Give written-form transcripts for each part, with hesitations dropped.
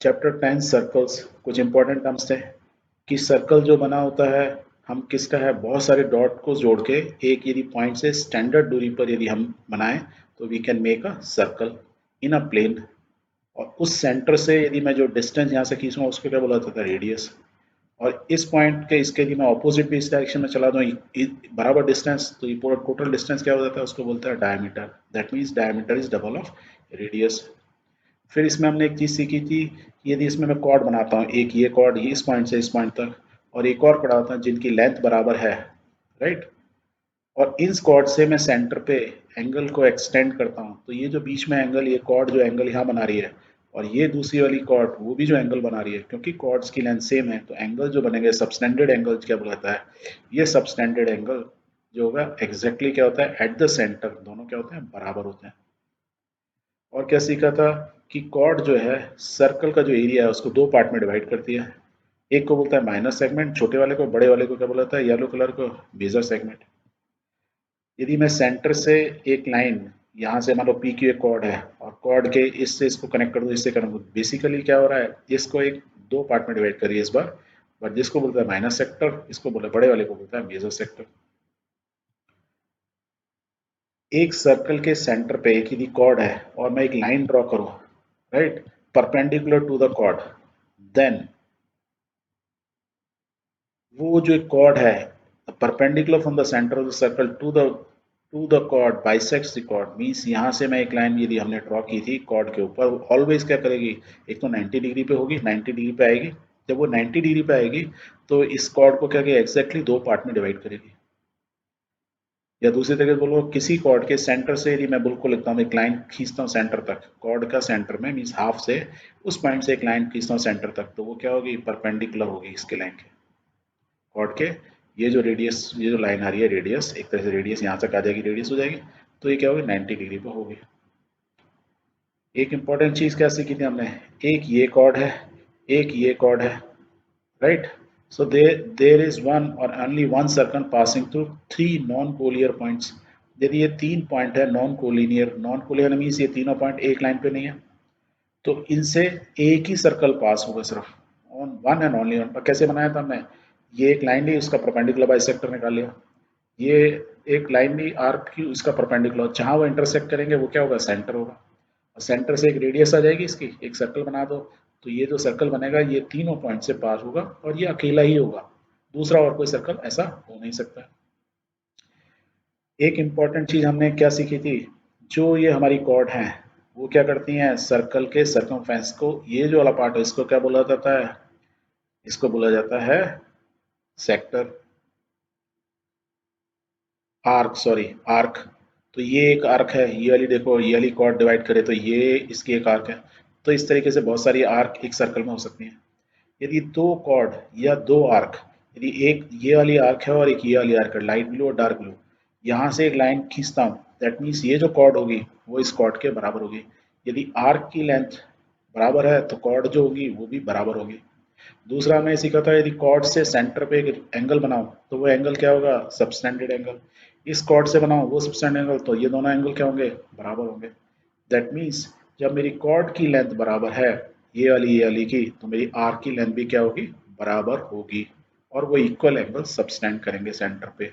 Chapter 10 circles, कुछ important terms थे कि सर्कल जो बना होता है हम किसका है, बहुत सारे डॉट को जोड़ के एक यदि पॉइंट से स्टैंडर्ड दूरी पर यदि हम बनाएं तो we can make a circle in a plane. और उस सेंटर से यदि मैं जो डिस्टेंस यहाँ से खींचूंगा उसको क्या बोला जाता है, रेडियस। और इस पॉइंट के इसके यदि मैं ऑपोजिट भी इस डायरेक्शन में चला दूँ बराबर डिस्टेंस, तो ये पूरा टोटल डिस्टेंस क्या हो जाता है, उसको बोलते हैं diameter. That means diameter is double of radius. फिर इसमें हमने एक चीज़ सीखी थी कि यदि इसमें मैं कॉर्ड बनाता हूँ, एक ये कॉर्ड ये इस पॉइंट से इस पॉइंट तक और एक और कॉर्ड आता है जिनकी लेंथ बराबर है, राइट। और इन कॉर्ड से मैं सेंटर पे एंगल को एक्सटेंड करता हूँ, तो ये जो बीच में एंगल, ये कॉर्ड जो एंगल यहाँ बना रही है और ये दूसरी वाली कॉर्ड वो भी जो एंगल बना रही है, क्योंकि कॉर्ड्स की लेंथ सेम है तो एंगल जो बनेंगे सबस्टैंडर्ड एंगल क्या बोलता है, ये सबस्टैंडर्ड एंगल जो होगा एग्जैक्टली क्या होता है, एट द सेंटर दोनों क्या होते हैं, बराबर होते हैं। और क्या सीखा था कि कॉर्ड जो है सर्कल का जो एरिया है उसको दो पार्ट में डिवाइड करती है। एक को बोलता है माइनर सेगमेंट छोटे वाले को, बड़े वाले को क्या बोलता है, येलो कलर को, मेजर सेगमेंट। यदि मैं सेंटर से एक लाइन यहाँ से मान लो पी क्यू एक कॉर्ड है और कॉर्ड के इससे इसको कनेक्ट कर दूँ, इससे कनेक्ट करूँ, बेसिकली क्या हो रहा है, इसको एक दो पार्ट में डिवाइड करिए इस बार। बट जिसको बोलता है माइनर सेक्टर, इसको बोला बड़े वाले को बोलता है मेजर सेक्टर। एक सर्कल के सेंटर पे एक यदि कॉर्ड है और मैं एक लाइन ड्रॉ करूँ, right, perpendicular to the chord, then वो जो एक कॉर्ड है perpendicular from the centre of the circle to the chord bisects the chord, means यहाँ से मैं एक लाइन यदि हमने ड्रॉ की थी कॉर्ड के ऊपर, ऑलवेज क्या करेगी, एक तो 90 डिग्री पे होगी, 90 डिग्री पे आएगी। जब वो 90 डिग्री पे आएगी तो इस कॉर्ड को क्या करेगी, एग्जैक्टली दो पार्ट में डिवाइड करेगी। या दूसरी तरीके से बोलो, किसी कॉर्ड के सेंटर से यदि मैं बिल्कुल एकदम एक लाइन खींचता हूँ सेंटर तक, कॉर्ड का सेंटर में मीन्स हाफ से उस पॉइंट से एक लाइन खींचता हूँ सेंटर तक, तो वो क्या होगी, परपेंडिकुलर होगी इसके लाइन के, कॉर्ड के। ये जो रेडियस, ये जो लाइन आ रही है रेडियस, एक तरह से रेडियस यहाँ तक आ जाएगी, रेडियस हो जाएगी, तो ये क्या होगी, 90 डिग्री पर होगी। एक इंपॉर्टेंट चीज क्या सीखी थी हमने, एक ये कॉर्ड है, एक ये कॉर्ड है, right. So there is one और only one circle passing through three non collinear points. यदि ये तीन पॉइंट है non collinear, non collinear means ये तीनों पॉइंट एक लाइन पे नहीं है, तो इनसे एक ही सर्कल पास होगा सिर्फ, on one and only one. कैसे बनाया था हमने, ये एक लाइन ली उसका परपेंडिकुलर बाइसेक्टर निकाल लिया, ये एक लाइन ली आर्क की उसका परपेंडिकुलर, जहां वो इंटरसेक्ट करेंगे वो क्या होगा, सेंटर होगा। और सेंटर से एक रेडियस आ जाएगी इसकी, एक सर्कल बना दो, तो ये जो सर्कल बनेगा ये तीनों पॉइंट से पास होगा और ये अकेला ही होगा, दूसरा और कोई सर्कल ऐसा हो नहीं सकता। एक इंपॉर्टेंट चीज हमने क्या सीखी थी, जो ये हमारी कॉर्ड हैं वो क्या करती हैं, सर्कल के सर्कमफेरेंस को, ये जो वाला पार्ट है इसको क्या बोला जाता है, इसको बोला जाता है सेक्टर, आर्क, सॉरी आर्क। तो ये एक आर्क है, ये वाली देखो, ये वाली कॉर्ड डिवाइड करे तो ये इसकी एक आर्क है। तो इस तरीके से बहुत सारी आर्क एक सर्कल में हो सकती हैं। यदि दो कॉर्ड या दो आर्क, यदि एक ये वाली आर्क है और एक ये वाली आर्क है, लाइट ब्लू और डार्क ब्लू, यहाँ से एक लाइन खींचता हूँ, दैट मीन्स ये जो कॉर्ड होगी वो इस कॉर्ड के बराबर होगी। यदि आर्क की लेंथ बराबर है तो कॉर्ड जो होगी वो भी बराबर होगी। दूसरा हमने सीखा था यदि कॉर्ड से सेंटर पे एक एंगल बनाओ तो वो एंगल क्या होगा, सबस्टैंडर्ड एंगल। इस कॉर्ड से बनाओ वो सबस्टैंडर्ड एंगल, तो ये दोनों एंगल क्या होंगे, बराबर होंगे। दैट मीन्स जब मेरी कॉर्ड की लेंथ बराबर है ये वाली की, तो मेरी आर्क की लेंथ भी क्या होगी, बराबर होगी, और वो इक्वल एंगल सबस्टैंड करेंगे सेंटर पे।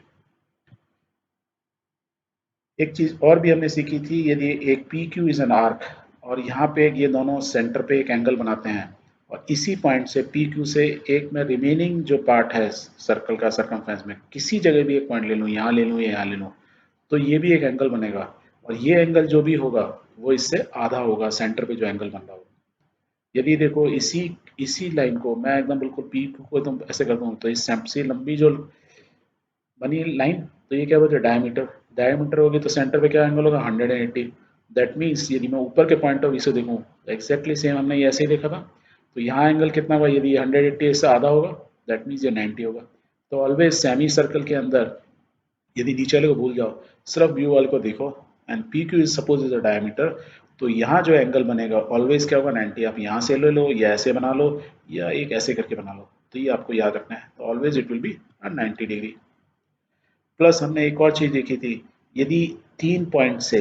एक चीज और भी हमने सीखी थी, यदि एक P Q is an arc और यहाँ पे ये दोनों सेंटर पे एक एंगल बनाते हैं और इसी पॉइंट से पी क्यू से एक में रिमेनिंग जो पार्ट है सर्कल का सरकमफ्रेंस में किसी जगह भी एक पॉइंट ले लूँ, यहाँ ले लूँ या यहाँ ले लूँ, तो ये भी एक एंगल बनेगा। और ये एंगल जो भी होगा वो इससे आधा होगा, सेंटर पे जो एंगल बन रहा होगा। यदि देखो इसी इसी लाइन को मैं एकदम बिल्कुल पी क्यू को एकदम ऐसे कर दूँ, तो इस से लंबी जो बनी लाइन, तो ये क्या बोलते हैं, डायमीटर। डायमीटर होगी तो सेंटर पे क्या एंगल होगा, 180। दैट मीन्स यदि मैं ऊपर के पॉइंट ऑफ व्यू से देखूँ तो एक्जैक्टली सेम हमने ये ऐसे ही देखा था। तो यहाँ एंगल कितना होगा, यदि 180 इससे आधा होगा, दैट मीन्स ये 90 होगा। तो ऑलवेज सेमी सर्कल के अंदर यदि नीचे वाले को भूल जाओ, सिर्फ व्यू वाले को देखो, and P Q is suppose is a diameter, तो यहाँ जो एंगल बनेगा ऑलवेज क्या होगा, 90। आप यहाँ से ले लो या ऐसे बना लो या एक ऐसे करके बना लो, तो ये आपको याद रखना है, तो always it will be 90 degree. Plus हमने एक और चीज देखी थी, यदि तीन पॉइंट से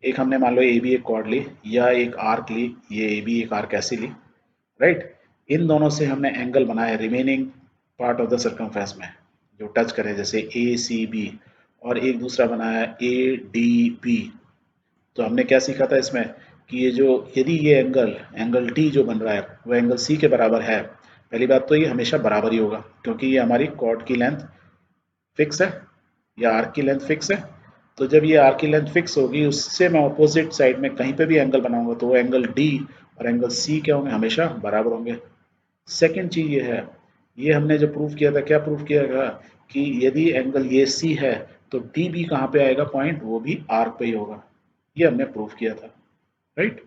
एक हमने मान लो ए बी एक कॉर्ड ली या एक आर्क ली, ये ए बी एक आर्क ऐसे ली, राइट। इन दोनों से हमने एंगल बनाया remaining part of the circumference में जो टच करे, जैसे ए सी बी, और एक दूसरा बनाया ए डी बी। तो हमने क्या सीखा था इसमें कि ये जो यदि ये एंगल एंगल टी जो बन रहा है वो एंगल सी के बराबर है, पहली बात तो ये हमेशा बराबर ही होगा क्योंकि ये हमारी कॉर्ड की लेंथ फिक्स है या आर्क की लेंथ फिक्स है। तो जब ये आर्क की लेंथ फिक्स होगी उससे मैं अपोजिट साइड में कहीं पे भी एंगल बनाऊंगा तो वो एंगल डी और एंगल सी क्या होंगे, हमेशा बराबर होंगे। सेकंड चीज ये है, ये हमने जो प्रूव किया था, क्या प्रूव किया था कि यदि एंगल ये सी है तो डी बी कहाँ पे आएगा पॉइंट, वो भी आर्क पे ही होगा। ये हमने प्रूव किया था, राइट।